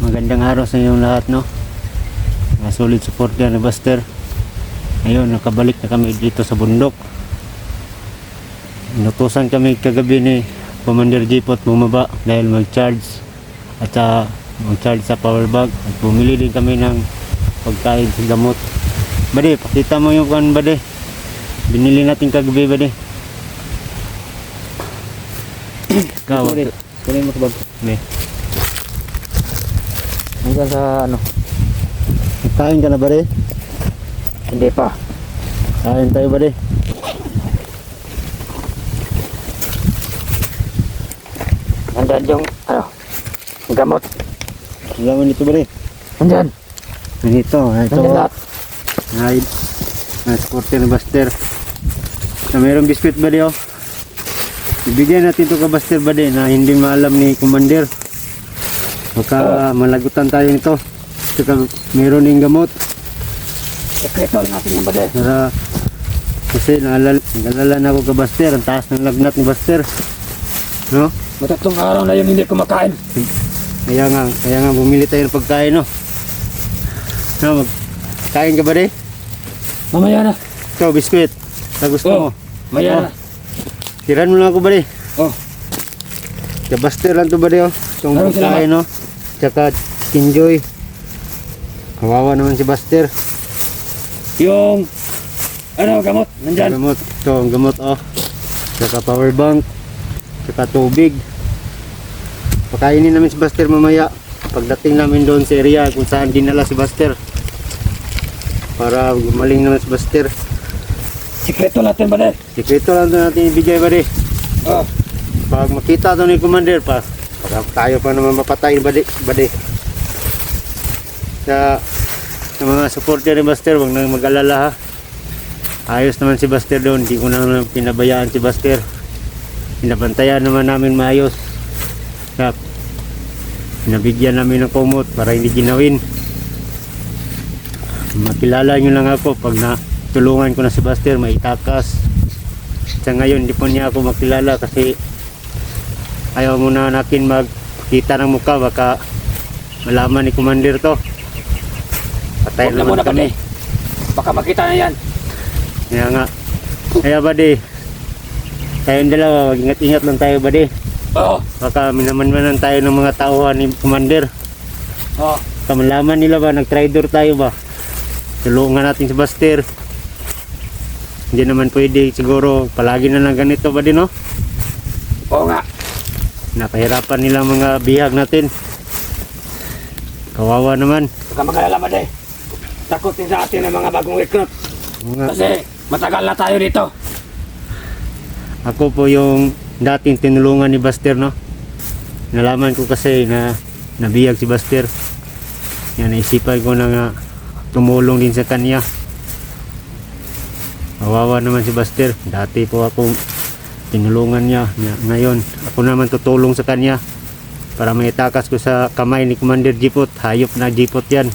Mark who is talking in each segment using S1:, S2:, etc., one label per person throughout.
S1: Magandang araw sa inyong lahat, no? Mga solid supporter ni Buster. Ngayon, nakabalik na kami dito sa bundok. Inutusan kami kagabi ni Commander Jipot bumaba dahil mag-charge at mag-charge sa power bank at bumili din kami ng pagkain sa gamot. Bade, pakita mo yung kan, bade. Binili natin kagabi, bade. Ikaw,
S2: kunin mo sa bag.
S1: may
S2: Hanggang sa ano?
S1: kain ka na, bade?
S2: Hindi pa.
S1: Kain tayo, bade.
S2: Nandyan yung ano? Gamot.
S1: Laman dito, bade.
S2: Nandyan.
S1: Ito.
S2: Nandyan lahat.
S1: Supporter ni Buster. Na mayroong biskuit, bade, oh. Ibigyan natin ito ka Buster, bade, na hindi maalam ni Commander. Baka malagutan tayo nito. Saka mayroon ding gamot.
S2: Sekreto natin yung bade.
S1: Para kasi naalala na ako ka Buster. Ang taas ng lagnat ni Buster. No?
S2: Matatlong araw na yun hindi kumakain.
S1: Kaya nga bumili tayo ng pagkain, no? No, magkain ka, bade?
S2: Mamaya na.
S1: Ikaw, biskuit. Sa gusto mo.
S2: Mamaya na.
S1: Tiran mo lang ako, bade.
S2: Oh.
S1: Ka Buster lang to, bade, oh. Itong
S2: Maraming
S1: pagkain, no? Tsaka enjoy. Kawawa naman si Buster.
S2: Yung ano gamot. Nandyan.
S1: Gamot. Ito, ang gamot, oh. Tsaka power bank. Tsaka tubig. Pakainin namin si Buster mamaya. Pagdating namin doon sa area kung saan dinala si Buster. Para gumaling naman si Buster.
S2: Sekreto natin bade.
S1: Sikreto lang ito natin ibigay, bade.
S2: Oh.
S1: Pag makita ito ni Commander pa, tayo pa naman mapatay, bade. Sa mga supporter ni Buster, huwag nang mag-alala, ha. Ayos naman si Buster doon. Hindi ko naman pinabayaan si Buster. Pinabantayan naman namin maayos. Pinabigyan namin ng kumot para hindi ginawin. Makilala nyo lang ako pag natulungan ko na si Buster, maitakas. Sa ngayon hindi po niya ako makilala kasi ayaw muna natin magkita ng mukha, baka malaman ni Commander to. Patay
S2: Huwag na
S1: naman
S2: muna
S1: kami.
S2: bade. Baka makita na yan.
S1: Kaya nga. Kaya, bade, tayong dalawa, mag-ingat-ingat lang tayo, bade.
S2: Oo.
S1: Baka minamanmanan tayo ng mga tauhan ni Commander.
S2: Oo.
S1: Kamalaman nila ba, nag-tridor tayo ba? Tulungan natin si Buster. Hindi naman pwede siguro palagi na lang ganito, bade, no?
S2: Oo nga.
S1: Nakahirapan nila mga bihag natin. Kawawa naman.
S2: Baka mag-alala bade. Takot din sa atin ng mga bagong recruit.
S1: Mga,
S2: Kasi matagal na tayo dito.
S1: ako po yung dating tinulungan ni Buster, no? Nalaman ko kasi na nabihag si Buster. Yan, naisipan ko na nga tumulong din sa kanya. Kawawa naman si Buster. Dati po ako tinulungan niya. Ngayon, ako naman tutulong sa kanya para maitakas ko sa kamay ni Commander Jipot. Hayop na Jipot yan.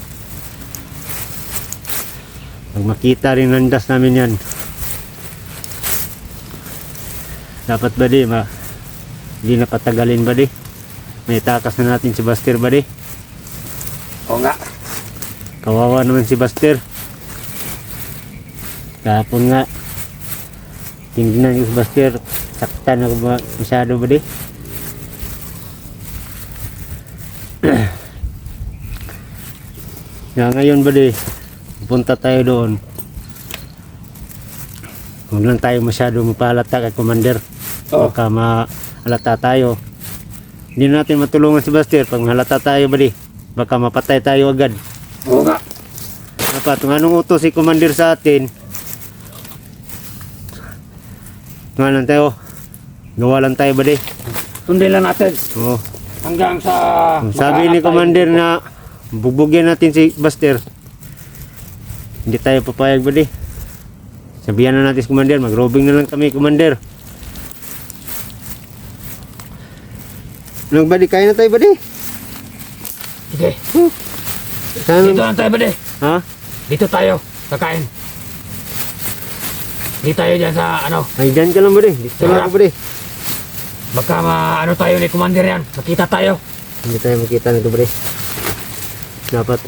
S1: Pag makita rin landas namin yan, dapat ba di hindi na patagalin, ba di? Maitakas na natin si Buster, ba di?
S2: Oo nga.
S1: Kawawa naman si Buster. Kahapon nga tingnan ko si Buster, saktan ako ba masyado, ba di? Ngayon, ba di, punta tayo doon. Huwag lang tayo masyado mapahalata kay Commander.
S2: Oh.
S1: Baka mahalata tayo. Hindi natin matulungan si Buster pag mahalata tayo, ba di? Baka mapatay tayo agad.
S2: Oo nga.
S1: Dapat kung anong utos si Commander sa atin, nga lang tayo, gawa lang tayo, ba di?
S2: Sundin lang natin.
S1: Oo.
S2: Hanggang sa
S1: Kung sabi ni
S2: makahanap tayo
S1: Commander
S2: dito.
S1: na bugbugyan natin si Buster, hindi tayo papayag, ba di? Sabihan na natin si Commander, mag-robing na lang kami, Commander. Nung, ba di, kaya na tayo, ba di?
S2: Sige.
S1: Saan?
S2: Dito lang tayo bade.
S1: Ha?
S2: Dito tayo. Kakain. Dito tayo dyan sa ano.
S1: Ay, dyan ka lang, ba di? Dito lang ako, ba di?
S2: Baka ano tayo ni Commander yan. Makita tayo.
S1: Hindi tayo makita nito, ba di? Dapat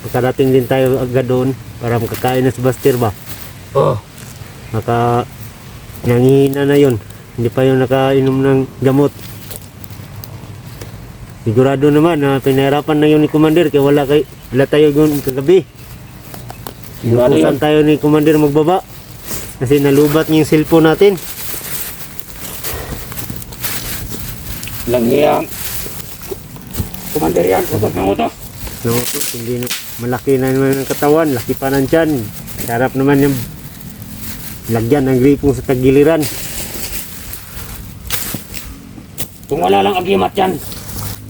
S1: makarating din tayo agad doon para makakain na si Buster ba.
S2: Oh,
S1: Maka nangihina na yun. Hindi pa yung nakainom ng gamot. Sigurado naman na pinahirapan na yun ni Commander kaya wala tayo yun kagabi.
S2: sigurado yun.
S1: Inutusan tayo ni Commander magbaba kasi nalubat niya yung cellphone natin.
S2: Lang yan. Commander yan, utos ng utos.
S1: Nautos, hindi na, malaki na naman ang katawan, laki pa ng tiyan. Sarap naman yung lagyan ng gripong sa tagiliran.
S2: Kung wala lang agimat yan,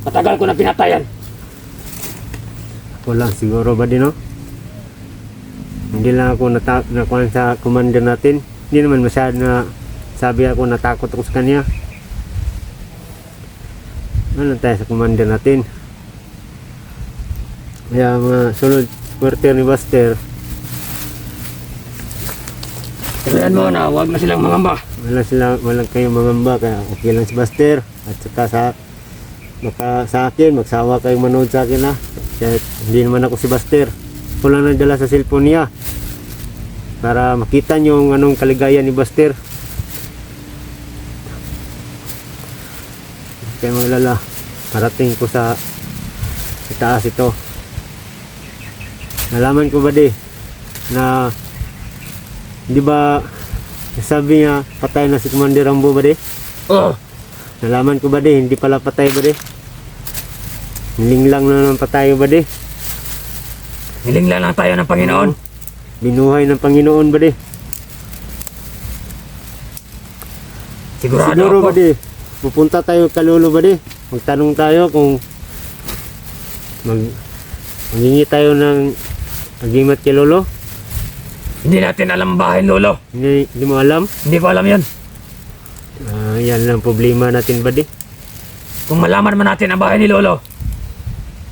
S2: matagal ko na pinatayan.
S1: Ako lang siguro ba din, no? Hindi lang ako nakuha sa Commander natin. Hindi naman masyado na sabi ako natakot ako sa kanya. Ano tayo sa Commander natin? Kaya mga sunod quarter ni Buster,
S2: Sabihan mo na, huwag na silang mangamba.
S1: walang kayong mangamba, kaya okay lang si Buster. At saka sa akin, magsawa kayong manood sa akin, ha. Kaya hindi naman ako si Buster. Ako lang nagdala sa cellphone niya para makita nyo yung anong kaligayan ni Buster. Kaya maglala, parating ko sa taas ito. Nalaman ko ba na di ba sabi niya patay na si Commander Rambo ba
S2: Oh,
S1: Nalaman ko ba hindi pala patay ba Hiling lang na naman patay ba
S2: nilinglan lang tayo ng Panginoon.
S1: Binuhay ng Panginoon ba
S2: Sigurado
S1: Siguro
S2: ako.
S1: ba pupunta tayo Kalolo ba Magtanong tayo kung maghingi tayo ng agimat kay Lolo.
S2: Hindi natin alam bahay Lolo.
S1: Hindi mo alam?
S2: Hindi ko alam yan.
S1: Yan lang problema natin ba
S2: Kung malaman man natin ang bahay ni Lolo,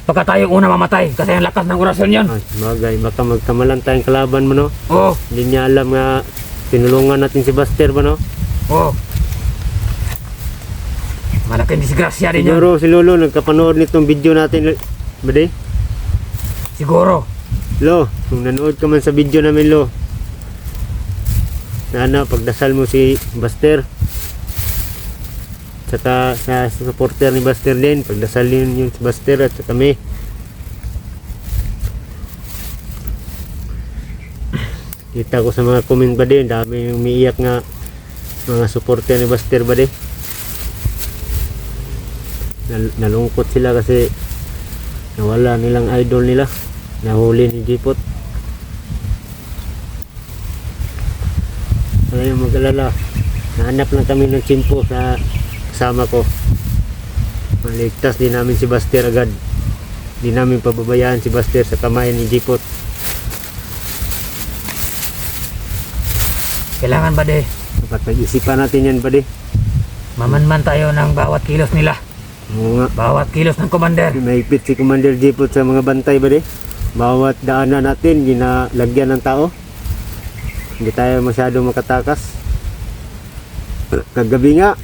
S2: baka tayo una mamatay kasi ang lakas ng orasyon yan.
S1: Bagay, baka magkamalan tayong kalaban mo, no?
S2: Oo,
S1: Hindi niya alam nga tinulungan natin si Buster ba, no?
S2: oo. Malaking disgrasya din yun.
S1: Siguro si Lolo nagkapanood nitong video natin ba
S2: Siguro.
S1: Lo, kung nanood ka man sa video namin, Lo, sana pagdasal mo si Buster. Saka sa supporter ni Buster din, pagdasal din yung si Buster at saka kami. Kita ko sa mga comment ba dami yung umiiyak nga mga supporter ni Buster ba Nalungkot sila kasi nawala nilang idol nila. Nahuli ni Jipot. Ngayon mag-alala, nahanap lang kami ng tsimpo sa kasama ko. Maligtas din namin si Buster agad. Di namin pababayaan si Buster sa kamay ni Jipot.
S2: Kailangan ba
S1: Dapat pag-isipan natin yan ba
S2: mamanman tayo ng bawat kilos nila.
S1: Oo nga.
S2: Bawat kilos ng Commander.
S1: Mahigpit si Commander Jipot sa mga bantay ba Bawat daanan natin ginalagyan ng tao. Hindi tayo masyado makatakas. Kagabi nga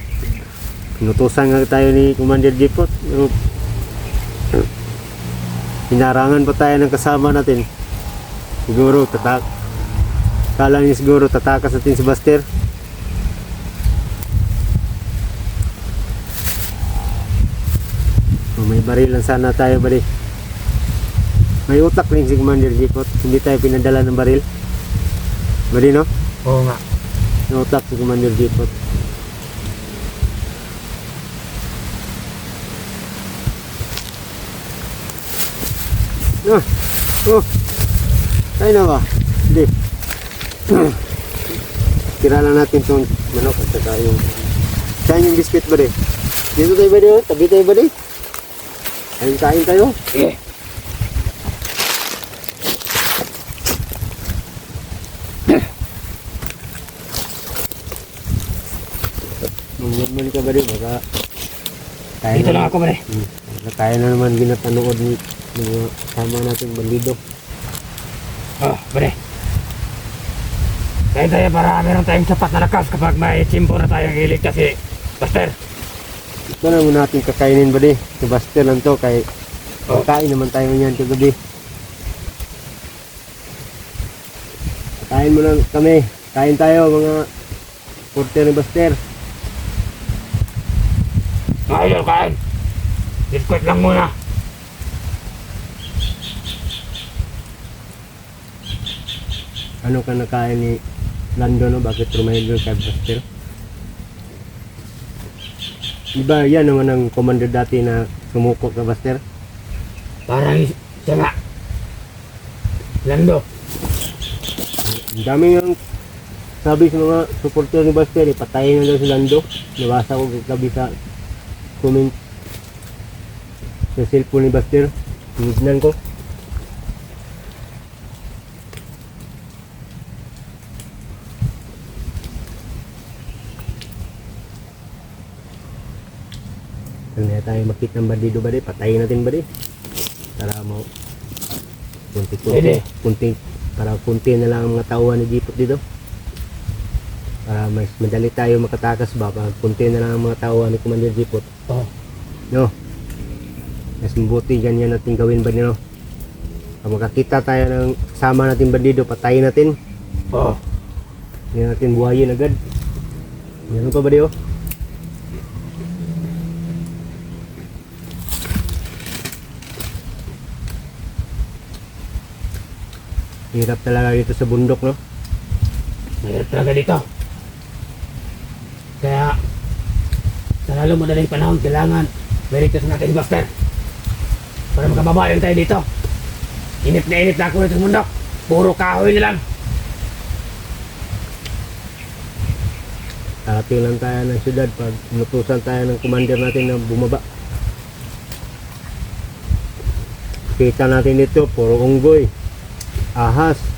S1: pinutusan nga tayo ni Commander Jipot. Pero hinarangan pa tayo ng kasama natin. Siguro kala niya siguro tatakas natin si Buster. May baril lang sana tayo ba May utak rin si Commander Jipot. Hindi tayo pinadala ng baril. Bali, no?
S2: Oo nga.
S1: May utak si Commander Jipot. Tayo na ba? Hindi. Tira lang natin itong manok at saka yung saan yung biscuit ba Dito tayo ba Tabi tayo ba Kain tayo.
S2: Sige.
S1: Magyaman ka ba baka kaya
S2: Dito lang ako ba
S1: kaya na naman ginapanood ni mga kasama natin bandido.
S2: Oh, ba Kaya tayo para meron tayong sapat na lakas kapag may tsimpo na tayong iligtas si Buster.
S1: Ito na muna natin kakainin ba si Buster lang to kay Kain naman tayo niyan kagabi. Kain mo lang kami. Kain tayo mga porter ni Buster.
S2: Mga idol, kain. Biskwit lang muna.
S1: Ano ka nakain ni Lando, no? Bakit rumahil kay Buster? Diba yan naman ang commander dati na sumuko ka Buster?
S2: Parang siya nga. Lando.
S1: Ang dami nga sabi sa mga supporter ni Buster, patayin na daw si Lando. Nabasa ko kagabi sa comment sa cellphone ni Buster. Tinignan ko. Kung na tayo makita ng bandido ba di, patayin natin ba di? Para mo
S2: Pwede.
S1: para kunti na lang ang mga tauhan ni Jipot dito. Para mas madali tayo makatakas ba pag kunti na lang ang mga tauhan ni Commander Jipot.
S2: Oh.
S1: No. Mas mabuti ganyan natin gawin ba no? Pag makakita tayo ng kasama natin bandido, patayin natin.
S2: Oh.
S1: Hindi natin buhayin agad. Meron pa ba di oh? Hirap talaga dito sa bundok, no?
S2: Mahirap talaga dito. Kaya, sa lalo madaling panahon, kailangan meritos natin si Buster. Para makababayan tayo dito. Init na ako dito sa mundo. Puro kahoy na lang.
S1: Darating lang tayo ng syudad pag inutusan tayo ng commander natin na bumaba. Kita natin dito, puro unggoy. Ahas.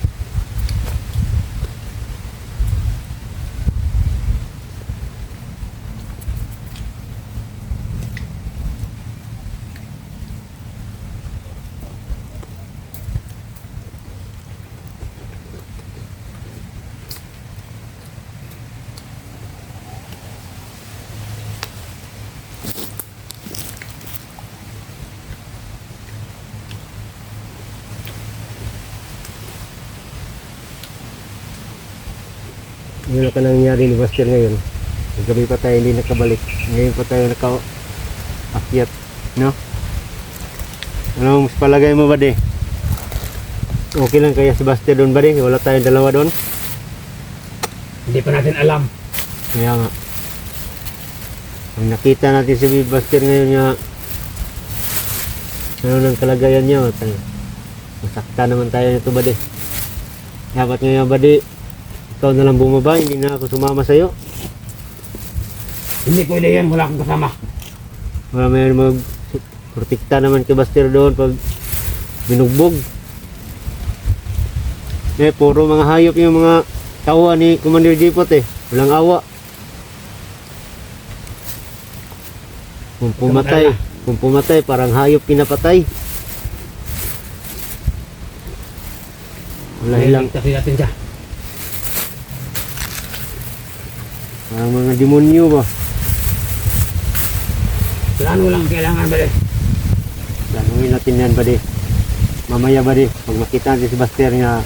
S1: Yun ang nangyari ni Buster ngayon. Gabi pa tayo hindi nakabalik. Ngayon pa tayo naka-akyat. No? Ano mas palagay mo ba di? Okay lang kaya si Buster doon ba di? Wala tayong dalawa doon?
S2: Hindi pa natin alam.
S1: Kaya nga. Ang nakita natin si Buster ngayon nga ano nang kalagayan niya. Masakta naman tayo nito ba di? Dapat ngayon ba di? Ikaw na lang bumaba, hindi na ako sumama sa'yo.
S2: Hindi pwede yan, wala akong kasama.
S1: Wala may mag-protekta naman kay Buster doon pag binugbog. Puro mga hayop yung mga tauhan ni Commander Jipot Walang awa. Kung pumatay, parang hayop pinapatay. Wala ilang.
S2: Kasi natin siya.
S1: Parang mga demonyo ba?
S2: Plano lang kailangan ba
S1: Planuhin natin yan ba di? Mamaya ba di? Pag makita natin si Buster na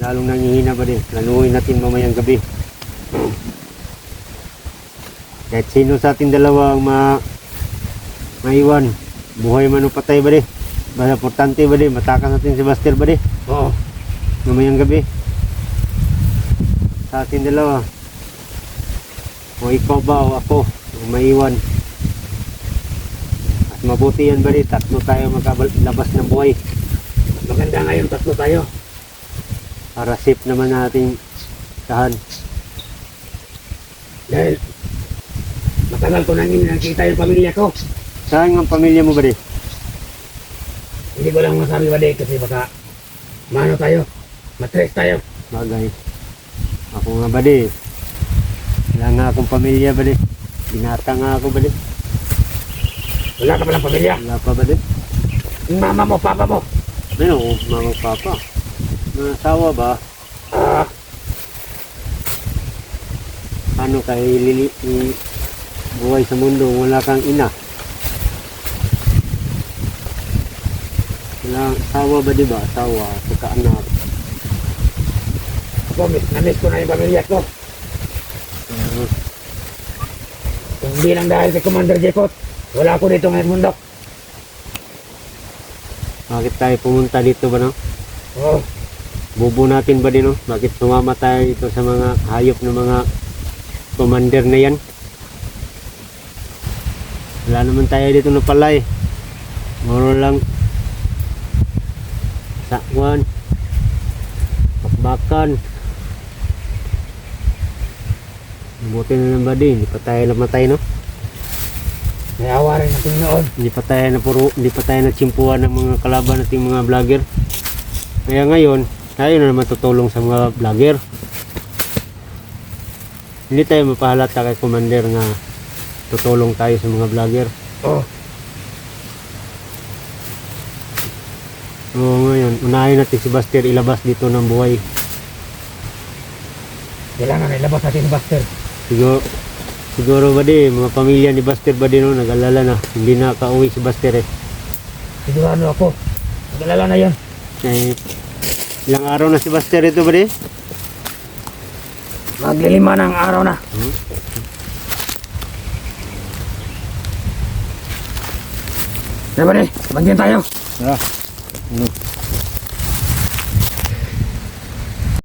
S1: lalong nangihina ba di? Planuhin natin mamayang gabi. Kahit sino sa ating dalawa ang maiwan, buhay man o patay ba di? Basta importante ba di? Matakas natin si Buster ba di?
S2: Oo.
S1: Mamayang gabi. Sa ating dalawa. O ikaw ba o ako o maiwan. At mabuti yan ba di? Tatlo tayo magkalabas ng buhay.
S2: Maganda ngayon, tatlo tayo.
S1: Para safe naman nating tahan.
S2: Dahil matagal ko nang hindi nakita yung pamilya ko.
S1: Saan ang pamilya mo ba di?
S2: Hindi ko lang masabi ba kasi baka mano tayo, matres tayo.
S1: Bagay. Ako nga ba di? Wala nga akong pamilya ba di? Binata nga ako ba di?
S2: Wala ka palang pamilya.
S1: Wala pa ba di?
S2: Mama mo, papa mo.
S1: Ano, mga papa. Mga asawa ba?
S2: Ah,
S1: Ano kay buhay sa mundo, wala kang ina. Wala asawa ba, di ba? Asawa, saka anak.
S2: Ako, na-miss ko na yung pamilya ko. Kung hindi lang dahil kay Commander Jekot, wala ako dito ngayon bundok.
S1: Bakit tayo pumunta dito ba, no?
S2: Oo.
S1: Bubo natin ba din, no? Bakit sumama tayo dito sa mga hayop ng mga commander na yan? Wala naman tayo dito na palay. Moro lang sakwan, bakbakan. Mabuti na lang ba din? Hindi pa tayo namatay, no?
S2: May awa rin ng Panginoon.
S1: Hindi pa tayo natsimpuan ng mga kalaban nating mga vlogger. Kaya ngayon, tayo na naman tutulong sa mga vlogger. Hindi tayo mapahalata kay Commander nga tutulong tayo sa mga vlogger.
S2: Oo.
S1: Oo, ngayon, unahin natin si Buster ilabas dito ng buhay.
S2: Kailangan ilabas natin ni Buster.
S1: Siguro ba di, mga pamilya ni Buster ba di, no, nag-alala na. Hindi na kauwi si Buster eh.
S2: Sigurado ako. Nag-alala na yan.
S1: Eh, ilang araw na si Buster ito ba di?
S2: Maglilima ng araw na. Diba ni? Bandiyan tayo.
S1: Ah.